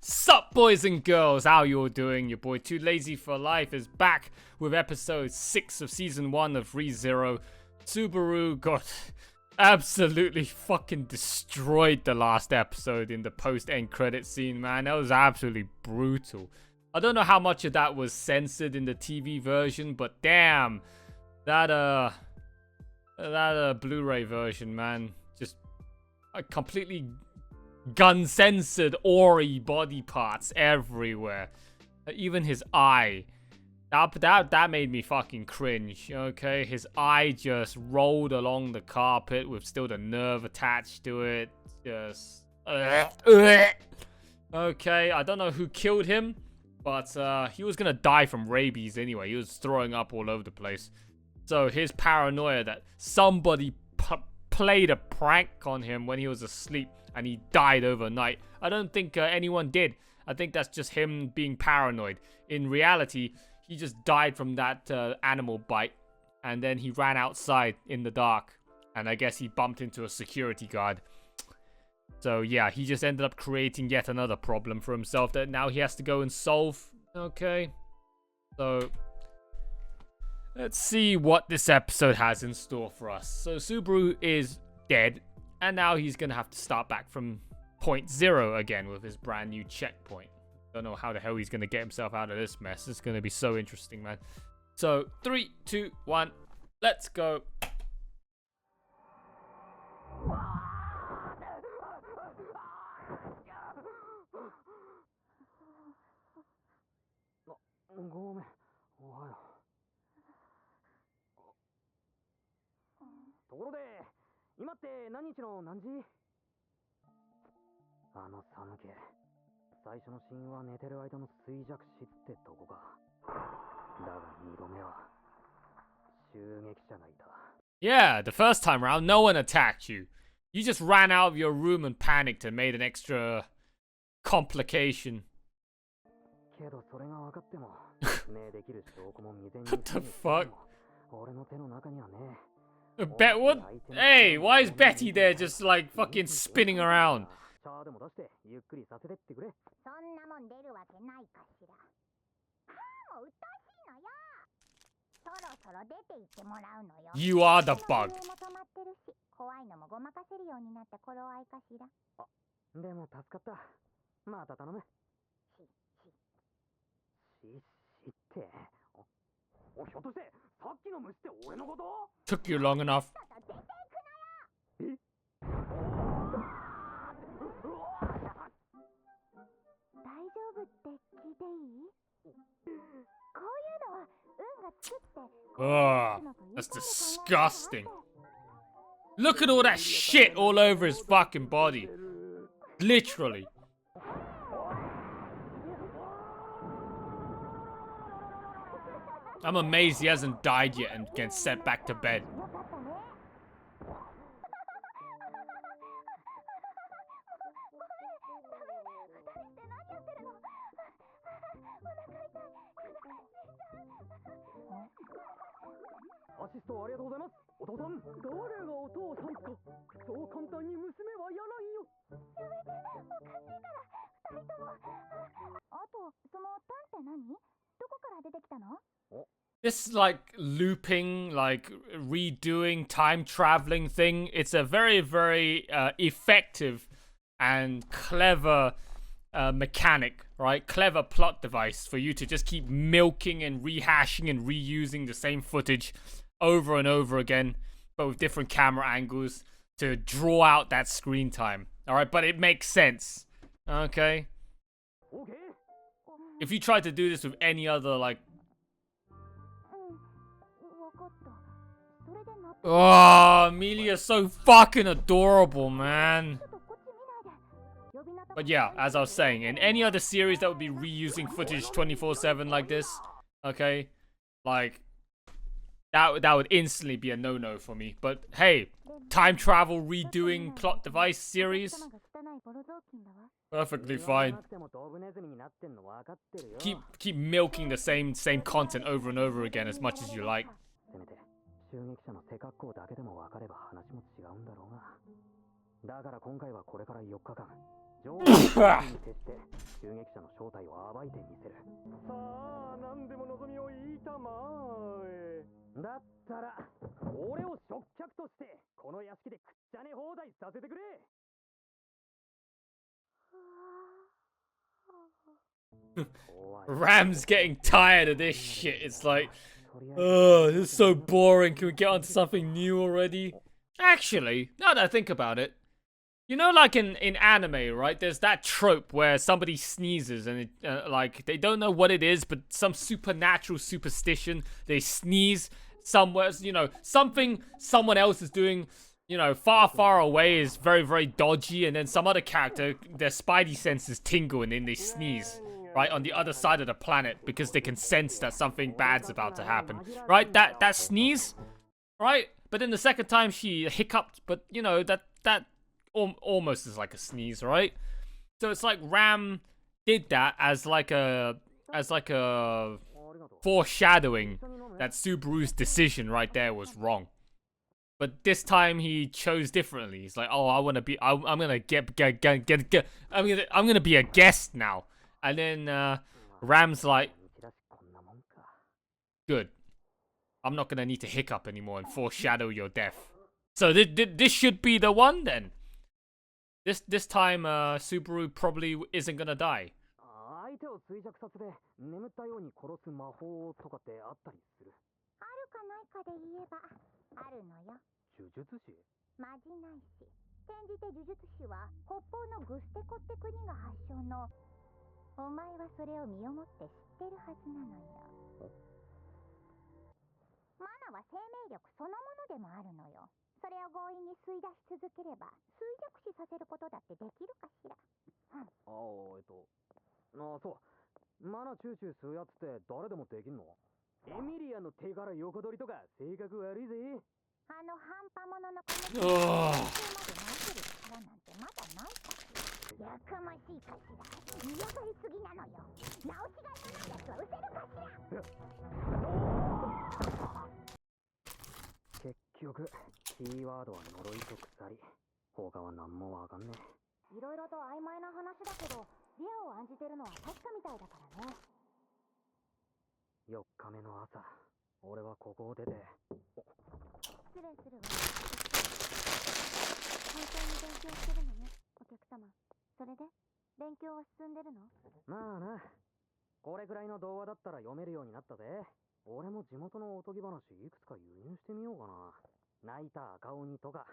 Sup, boys and girls? How you all doing? Your boy Too Lazy for Life is back with episode 6 of season 1 of ReZero. Subaru got absolutely fucking destroyed the last episode in the post-end credit scene, man. That was absolutely brutal. I don't know how much of that was censored in the TV version, but damn, that Blu-ray version, man, just completely gun-censored Ori body parts everywhere. Even his eye. That made me fucking cringe, okay? His eye just rolled along the carpet with still the nerve attached to it. Just... Okay, I don't know who killed him, but he was gonna die from rabies anyway. He was throwing up all over the place. So his paranoia that somebody played a prank on him when he was asleep and he died overnight, I don't think anyone did. I think that's just him being paranoid. In reality, he just died from that animal bite, and then he ran outside in the dark, and I guess he bumped into a security guard. So yeah, he just ended up creating yet another problem for himself that now he has to go and solve. Okay, so let's see what this episode has in store for us. So Subaru is dead, and now he's gonna have to start back from point 0 again with his brand new checkpoint. Don't know how the hell he's gonna get himself out of this mess. It's gonna be so interesting, man. So 3, 2, 1, let's go. Yeah, the first time around, no one attacked you. You just ran out of your room and panicked and made an extra complication. What the fuck? What? Hey, why is Betty there just like fucking spinning around? You are the bug. Took you long enough. Ugh, that's disgusting. Look at all that shit all over his fucking body. Literally. I'm amazed he hasn't died yet and gets sent back to bed. This like looping, like redoing, time traveling thing, it's a very, very effective and clever mechanic, right? Clever plot device for you to just keep milking and rehashing and reusing the same footage over and over again, but with different camera angles to draw out that screen time. All right, but it makes sense. Okay. If you tried to do this with any other like... Oh, Amelia's so fucking adorable, man. But yeah, as I was saying, in any other series that would be reusing footage 24/7 like this, okay, like that would instantly be a no-no for me. But hey, time travel redoing plot device series, perfectly fine. Keep milking the same content over and over again as much as you like. 上手に徹して襲撃者の正体を暴いてみせる。さあ何でも望みを言いたまえ。だったら俺を食客としてこの屋敷でくっちゃね放題させてくれ。 Ram's getting tired of this shit. It's like, oh, this is so boring. Can we get on to something new already? Actually, now that I think about it, you know, like in anime, right? There's that trope where somebody sneezes and like they don't know what it is, but some supernatural superstition. They sneeze somewhere, you know, something someone else is doing, you know, far, far away is very, very dodgy, and then some other character, their spidey senses tingle and then they sneeze, right, on the other side of the planet because they can sense that something bad's about to happen, right? That sneeze, right? But then the second time she hiccuped, but you know, that almost is like a sneeze, right? So it's like Ram did that as like a foreshadowing that Subaru's decision right there was wrong. But this time he chose differently. He's like, oh, I want to be, I'm gonna I'm gonna be a guest now. And then Ram's like, good. I'm not gonna need to hiccup anymore and foreshadow your death. So this should be the one then. This time Subaru probably isn't gonna die. 相手を衰弱させて眠ったように殺す魔法とかってあったりする？あるかないかで言えばあるのよ。呪術師？まじないし。転じて呪術師は北方のグステコって国が発祥の。お前はそれを身をもって知ってるはずなのよ。マナは生命力そのものでもあるのよ。それを強引に吸い出し続ければ衰弱死させることだってできるかしら。ああ、そう。マナチューチュー吸うやつって誰でもできんの？エミリアの手から横取りとか性格悪いぜ。あの半端者のこのまで治せる力なんてまだないかしら。やかましいかしら。嫌がりすぎなのよ。直しがないやつは失せるかしら。結局キーワードは呪いと鎖。他は何もわかんねえ。いろいろと曖昧な話だけどリアを案じてるのは確かみたいだからね。4日目の朝、俺はここを出て。失礼するわ。本当に勉強してるのね、お客様。それで勉強は進んでるの？まあな。これくらいの童話だったら読めるようになったぜ。俺も地元のおとぎ話いくつか輸入してみようかな。泣いた赤鬼とか。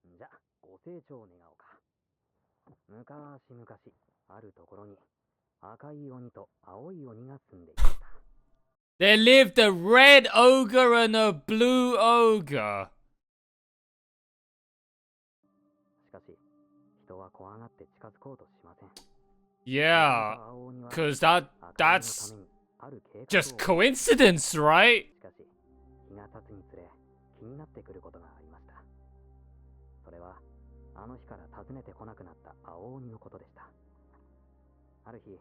じゃ、ご清聴願おうか。昔々、あるところに赤い鬼と青い鬼が住んでいた。There lived a red ogre and a blue ogre. しかし、人は怖がって近づこうとしません。Yeah, cause that's just coincidence, right? しかし、日が経つにつれ気になってくることがありました。それはあの日から訪ねてこなくなった青鬼のことでした。ある日、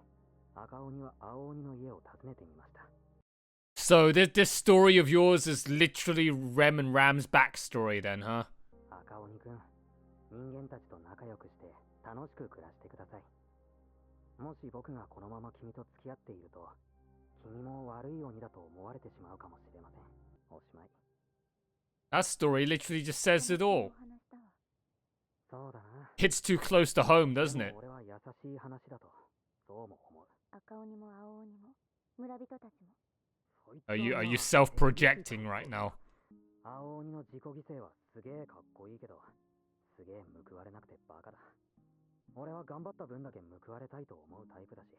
赤鬼は青鬼の家を訪ねてみました。So this story of yours is literally Rem and Ram's backstory then, huh? 赤鬼くん、人間たちと仲良くして楽しく暮らしてください。もし僕がこのまま君と付き合っていると、君も悪い鬼だと思われてしまうかもしれません。おしまい。That story literally just says it all. そうだな。Hits too close to home, doesn't it? 俺は優しい話だと、そうも思う。赤鬼も青鬼も村人たちも。Are you self-projecting right now? 青鬼の自己犠牲はすげえかっこいいけど、すげえ報われなくてバカだ。俺は頑張った分だけ報われたいと思うタイプだし。じ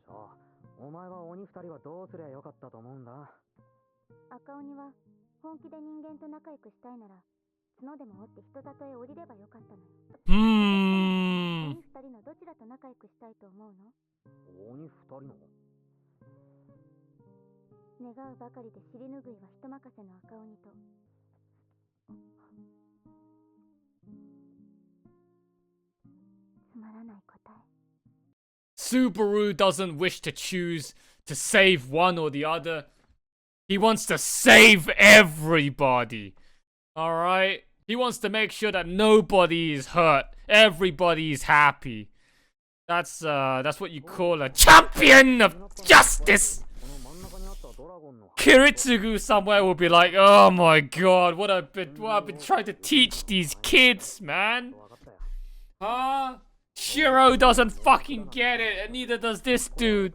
ゃあ、お前は鬼二人はどうすりゃよかったと思うんだ？赤鬼は本気で人間と仲良くしたいなら、角でも折って人里へ降りればよかったのよ。鬼二人のどちらと仲良くしたいと思うの？鬼二人の？願うばかりで尻拭いは人任せの赤鬼と。つまらない答え。Subaru doesn't wish to choose to save one or the other. He wants to save everybody. Alright? He wants to make sure that nobody is hurt. Everybody's happy. That's what you call a champion of justice. Kiritsugu somewhere will be like, oh my god, what I've been trying to teach these kids, man. Huh? Shiro doesn't fucking get it, and neither does this dude.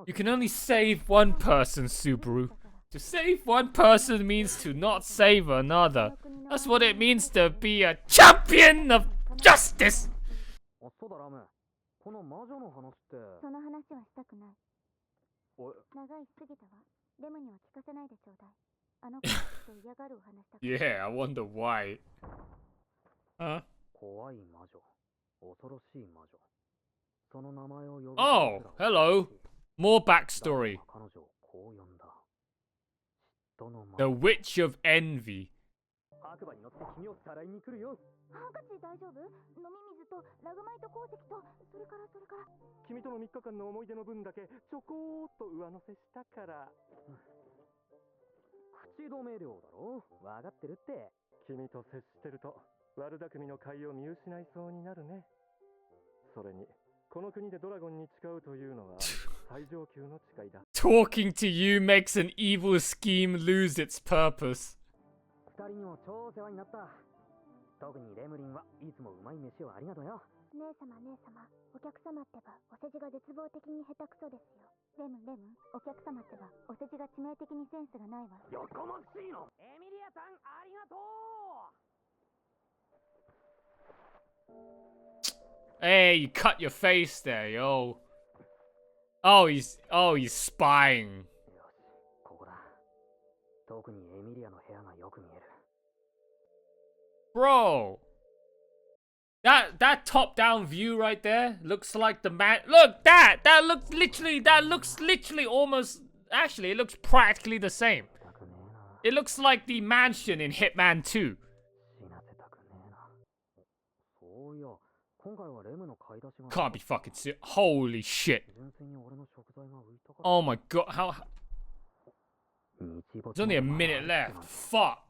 You can only save one person, Subaru. To save one person means to not save another. That's what it means to be a champion of justice. そうだラム、この魔女の話って。その話はしたくない。長いすぎたわ。レムには聞かせないでちょうだい。あの子と嫌がるお話だ。Yeah, I wonder why. Huh? 怖い魔女、恐ろしい魔女。その名前を呼ぶ。Oh, hello. More backstory. 彼女をこう呼んだ。The Witch of Envy. 白馬に乗って君をさらいに来るよ。ハンカチ大丈夫？飲み水とラグマイト鉱石とそれから君との3日間の思い出の分だけちょこーっと上乗せしたから。口止め料だろ？分かってるって。君と接してると悪巧みの甲斐を見失いそうになるね。それにこの国でドラゴンに誓うというのは最上級の誓いだ。Talking to you makes an evil scheme lose its purpose. 二人にも超世話になった。特にレムリンはいつもうまい飯をありがとうよ。姉様、お客様ってばお世辞が絶望的に下手くそですよ。レム、お客様ってばお世辞が致命的にセンスがないわ。よこましいの。エミリアさん、ありがとう。Hey, you cut your face there, yo. Oh, he's spying. よし、ここだ。特にエミリアの部屋がよく見える。Bro, that top-down view right there looks like the man. Look, that looks literally almost. Actually, it looks practically the same. It looks like the mansion in Hitman 2. Can't be fucking serious. Holy shit. Oh my god, how? There's only a minute left. Fuck.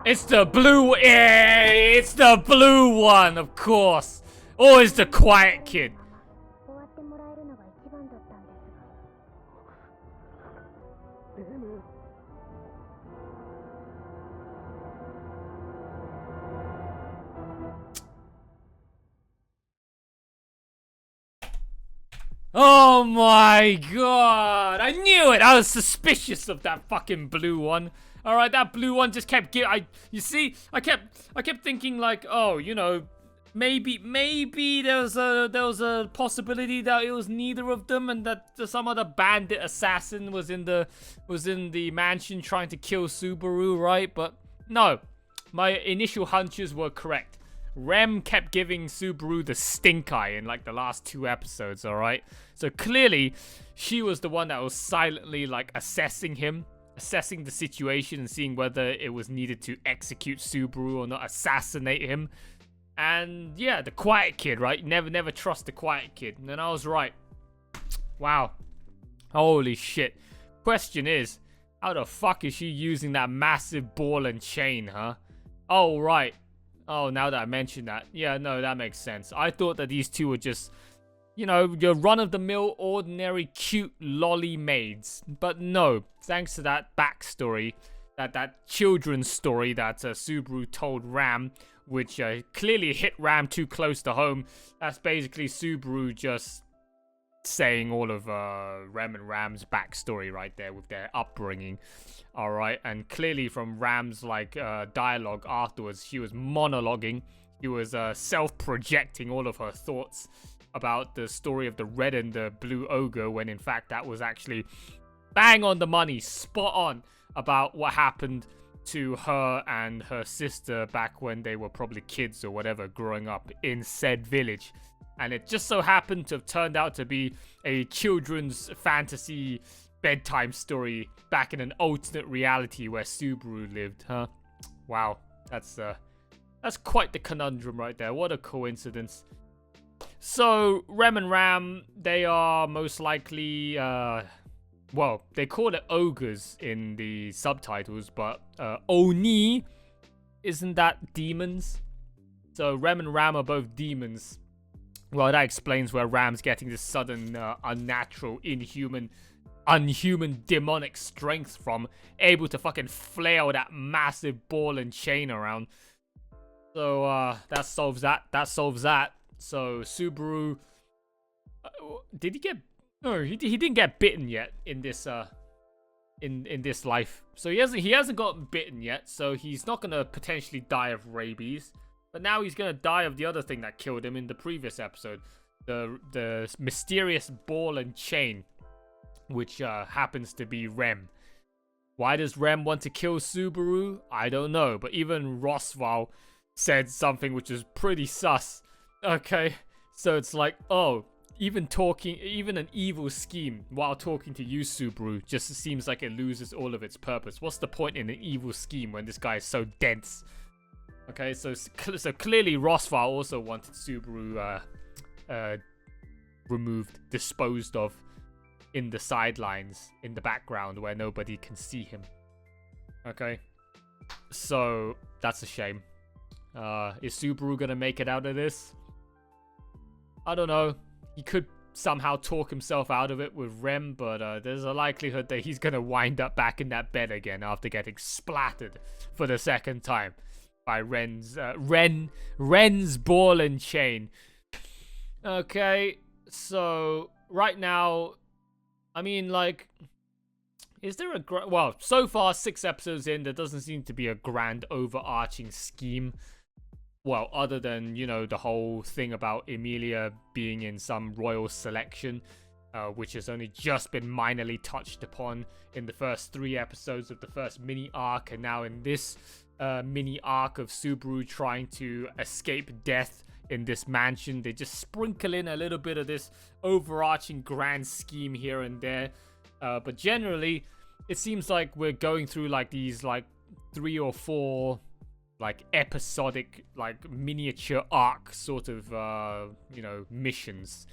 It's the blue, it's the blue one, of course. Always the quiet kid. Oh my god! I knew it! I was suspicious of that fucking blue one. Alright, that blue one just kept you see, I kept thinking like, oh, you know, maybe there was a possibility that it was neither of them and that some other bandit assassin was in the mansion trying to kill Subaru, right? But no, my initial hunches were correct. Rem kept giving Subaru the stink eye in like the last 2 episodes, alright? So clearly, she was the one that was silently like assessing the situation and seeing whether it was needed to execute Subaru or not, assassinate him. And yeah, the quiet kid, right? Never trust the quiet kid. And I was right. Wow. Holy shit. Question is, how the fuck is she using that massive ball and chain, huh? Oh, right. Oh, now that I mentioned that. Yeah, no, that makes sense. I thought that these two were just, you know, your run-of-the-mill, ordinary, cute lolly maids. But no, thanks to that backstory, that children's story that Subaru told Ram, which clearly hit Ram too close to home. That's basically Subaru just saying all of Rem and Ram's backstory right there with their upbringing. Alright, and clearly from Ram's like dialogue afterwards, she was monologuing. She was self-projecting all of her thoughts about the story of the red and the blue ogre, when in fact that was actually bang on the money, spot on about what happened to her and her sister back when they were probably kids or whatever growing up in said village. And it just so happened to have turned out to be a children's fantasy bedtime story back in an alternate reality where Subaru lived, huh? Wow, that's quite the conundrum right there. What a coincidence. So Rem and Ram, they are most likely well, they call it ogres in the subtitles, but Oni, isn't that demons? So Rem and Ram are both demons. Well, that explains where Ram's getting this sudden, unnatural, unhuman demonic strength from, able to fucking flail that massive ball and chain around. So that solves that. That solves that. So Subaru, did he get? No, he didn't get bitten yet in this in this life. So he hasn't gotten bitten yet. So he's not gonna potentially die of rabies. But now he's gonna die of the other thing that killed him in the previous episode, the mysterious ball and chain, which happens to be Rem. Why does Rem want to kill Subaru? I don't know. But even Rosval said something which is pretty sus. Okay, so it's like, oh, even an evil scheme while talking to you, Subaru, just seems like it loses all of its purpose. What's the point in an evil scheme when this guy is so dense? Okay, so clearly Rosval also wanted Subaru removed, disposed of in the sidelines, in the background where nobody can see him. Okay, so that's a shame. Is Subaru gonna make it out of this? I don't know. He could somehow talk himself out of it with Rem, but there's a likelihood that he's gonna wind up back in that bed again after getting splattered for the second time by Ren's ball and chain. Okay, so right now, I mean, like, is there well, so far 6 episodes in, there doesn't seem to be a grand overarching scheme. Well, other than, you know, the whole thing about Emilia being in some royal selection, which has only just been minorly touched upon in the first 3 episodes of the first mini arc, and now in this mini arc of Subaru trying to escape death in this mansion. They just sprinkle in a little bit of this overarching grand scheme here and there. But generally, it seems like we're going through like these like 3 or 4 like episodic, like miniature arc sort of, you know, missions,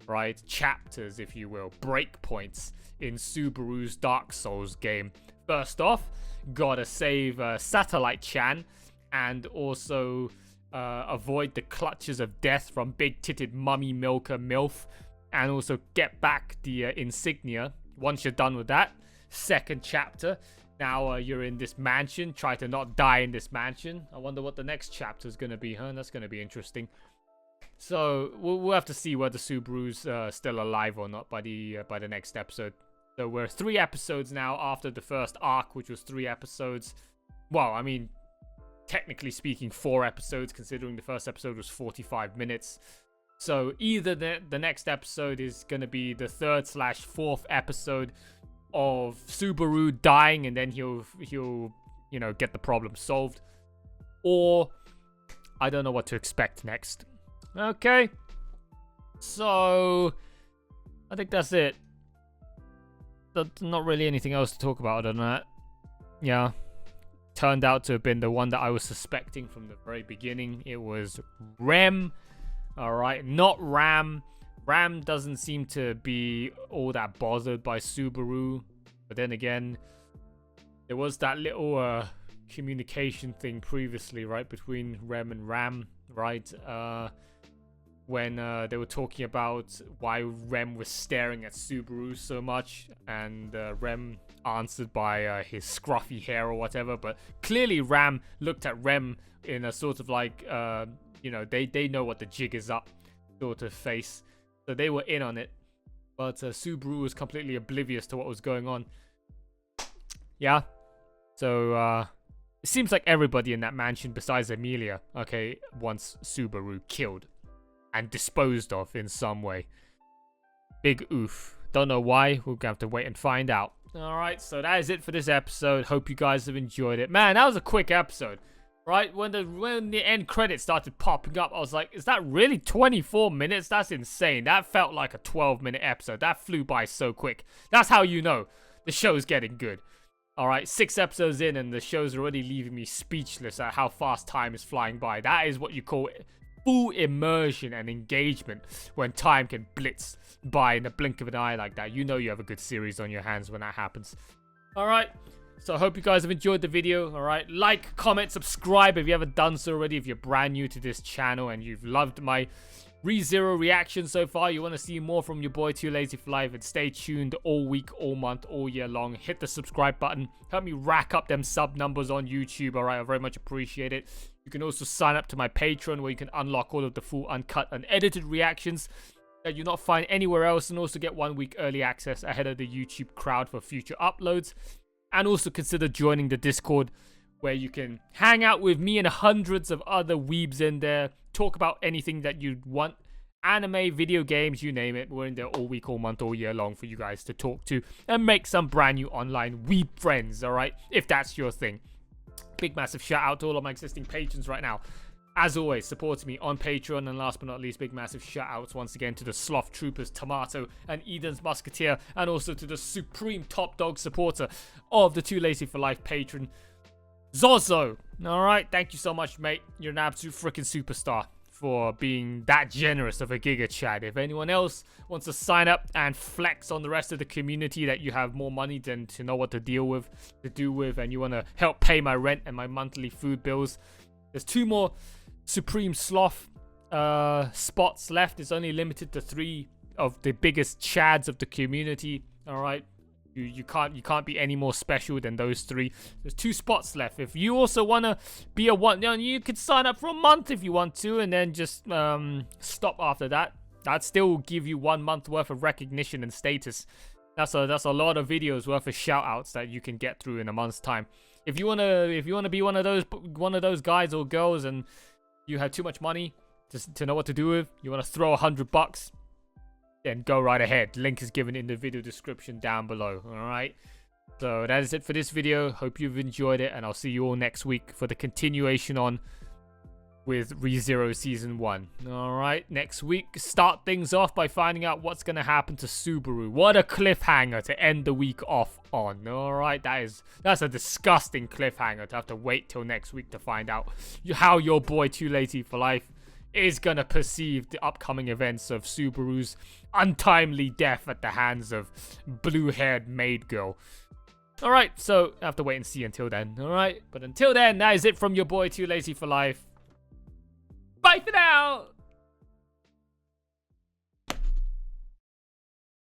right? Chapters, if you will, breakpoints in Subaru's Dark Souls game. First off, gotta save Satellite-chan and also avoid the clutches of death from big-titted mummy milker MILF, and also get back the insignia. Once you're done with that, second chapter, now you're in this mansion. Try to not die in this mansion. I wonder what the next chapter is going to be, huh? That's going to be interesting. So we'll have to see whether Subaru's still alive or not by the next episode. So we're 3 episodes now after the first arc, which was 3 episodes. Well, I mean, technically speaking, 4 episodes, considering the first episode was 45 minutes. So either the next episode is going to be the 3rd/4th episode of Subaru dying, and then he'll you know, get the problem solved, or I don't know what to expect next. Okay, so I think that's it. There's not really anything else to talk about other than that. Yeah, turned out to have been the one that I was suspecting from the very beginning. It was Rem. Alright, not Ram. Ram doesn't seem to be all that bothered by Subaru. But then again, there was that little communication thing previously, right? Between Rem and Ram, right? When they were talking about why Rem was staring at Subaru so much. And Rem answered by his scruffy hair or whatever. But clearly Ram looked at Rem in a sort of like, you know, they know what the jig is up sort of face. So they were in on it. But Subaru was completely oblivious to what was going on. Yeah. So it seems like everybody in that mansion besides Emilia, okay, wants Subaru killed and disposed of in some way. Big oof. Don't know why. We're going to have to wait and find out. Alright, so that is it for this episode. Hope you guys have enjoyed it. Man, that was a quick episode. Right? When the end credits started popping up, I was like, is that really 24 minutes? That's insane. That felt like a 12-minute episode. That flew by so quick. That's how you know the show's getting good. Alright, 6 episodes in and the show's already leaving me speechless at how fast time is flying by. That is what you call full immersion and engagement when time can blitz by in the blink of an eye like that. You know you have a good series on your hands when that happens. Alright, so I hope you guys have enjoyed the video. Alright, like, comment, subscribe if you haven't done so already. If you're brand new to this channel and you've loved my ReZero reaction so far, you want to see more from your boy Too Lazy for Life, and stay tuned all week, all month, all year long. Hit the subscribe button. Help me rack up them sub numbers on YouTube. Alright, I very much appreciate it. You can also sign up to my Patreon where you can unlock all of the full uncut and edited reactions that you'll not find anywhere else, and also get 1 week early access ahead of the YouTube crowd for future uploads. And also consider joining the Discord where you can hang out with me and hundreds of other weebs in there. Talk about anything that you want. Anime, video games, you name it. We're in there all week, all month, all year long for you guys to talk to and make some brand new online weeb friends, alright? If that's your thing. Big massive shout out to all of my existing patrons right now. As always, supporting me on Patreon. And last but not least, big massive shout outs once again to the Sloth Troopers, Tomato, and Eden's Musketeer. And also to the supreme top dog supporter of the Too Lazy for Life patron, Zozo. Alright, thank you so much, mate. You're an absolute freaking superstar for being that generous of a Giga Chad. If anyone else wants to sign up and flex on the rest of the community that you have more money than to know what to deal with, and you want to help pay my rent and my monthly food bills, there's 2 more Supreme Sloth spots left. It's only limited to 3 of the biggest chads of the community. Alright, you can't be any more special than those 3. There's 2 spots left. If you also want to be a one, you could sign up for a month if you want to, and then just stop after that. That still will give you 1 month worth of recognition and status. That's a lot of videos worth of shout outs that you can get through in a month's time. If you wanna be one of those guys or girls and you have too much money to know what to do with, you want to throw $100, then go right ahead. Link is given in the video description down below. Alright, so that is it for this video. Hope you've enjoyed it, and I'll see you all next week for the continuation on with ReZero Season 1. Alright, next week, start things off by finding out what's going to happen to Subaru. What a cliffhanger to end the week off on. Alright, that's a disgusting cliffhanger to have to wait till next week to find out how your boy Too Lazy for Life is going to perceive the upcoming events of Subaru's untimely death at the hands of blue-haired maid girl. Alright, so I have to wait and see until then. Alright, but until then, that is it from your boy Too Lazy for Life. Bye for now!